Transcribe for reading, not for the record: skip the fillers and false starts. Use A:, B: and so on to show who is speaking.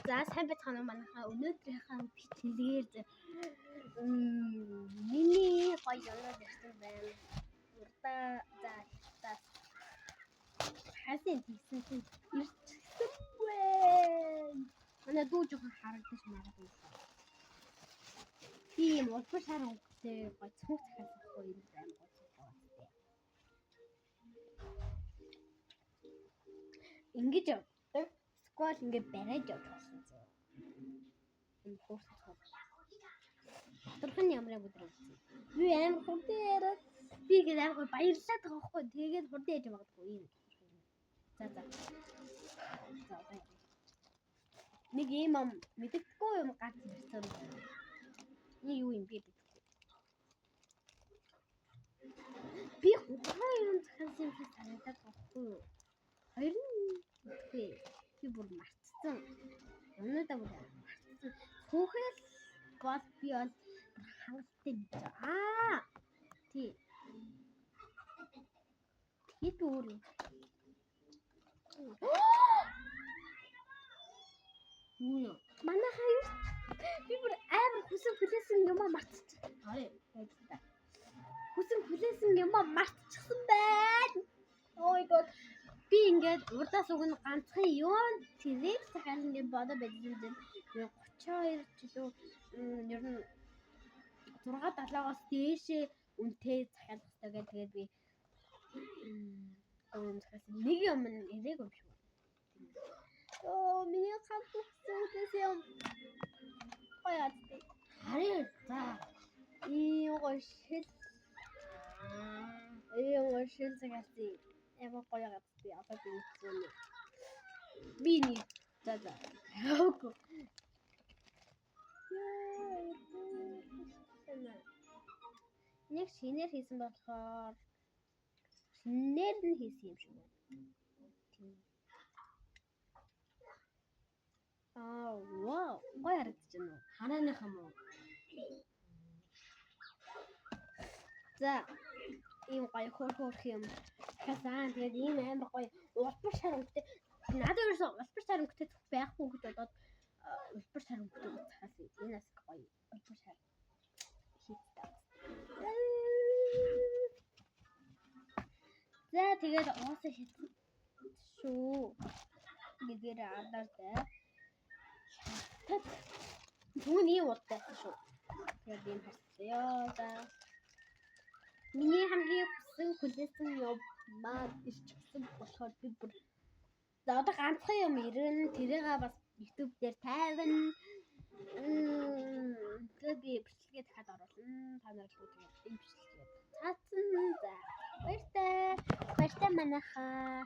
A: За сайн байцгаана уу манайхаа өнөөдрийнхээ бичлэгээр миний гоё оноо ирсэн байна. Урдаа за хасин тийсэн чинь ирчихсэн байна. Манай дүү жоохон харагдаж магадгүй. Тийм улбар шар өнгөтэй гоё цүнх захиалсан гоё юм байна гоё. Ингэж явдаг. Сквал ингэ барайж явж болсон зөө. Энэ хуурсан. Тодорхой ямар өдөр үзье. Би амар хурдан яриад би ингэ амар баярлаад байгаа байхгүй. Тэгээд хурдан яж магадгүй юм. За. Нэг юм мэддэггүй юм гац ирсэн. Нэг юу юм би мэддэггүй. Би хурдан юм захиалсан юм шиг санагдаад байхгүй. Хоёр нь би бүр мартсан. Өнөөдөр бүр мартсан. Хүүхэл бол би бол хангалттай мэдээ. Тий. Хэд өөр юм. Юу? Манайхаа юу? Би бүр амар хүсэн хүлээсэн юм мартчихсан. Хайртай. Хүсэн хүлээсэн юм мартчихсан байна. Oh my god. Би ингээд урдаас уг нь ганцхан юун тэрийг захиална гэж бодоод байсан. 32 жилүү ер нь 6-7-оос дээшээ үнэтэй захиалах хэрэгтэй гэдэг. Тэгээд би нэг юм ирээгүй юм шүү. Миний хатсан юм. Хаяад. Харин за. Ийм шил захиалсан. Эва гоё гадтай одоо би үзсэн. Бини за. Яагүй. Нэг шинээр хийсэн болохоор шинээр нь хийсэн юм шиг байна. Вау, гоё харагдаж байна уу? Харааных юм уу? За, ийм гоё хөөрхөх юм. Хасаа тэгээд ийм амар гоё улбар шар өнгөтэй. Надад ерөөсөө улбар шар өнгөтэй байхгүй гэж бодоод улбар шар өнгөтэй захиалсан. Энэс гоё улбар шар хийдэг. За тэгээд уусаа хийсэн шүү. Нэгэр ардаартай. Түүний удаа шүү. Тэгээд юм харцгаа. За. Миний хамгийн хүсэн хүлээсэн юм ирчихсэн болохоор би бүр за одоо ганцхан юм ирэн тэрийг бас YouTube дээр тавина. Тэгээд би бичлэгээ дахиад оруулна. Та нарт тэгээд энэ бичлэгээ цаасан. За баяртай манайхаа.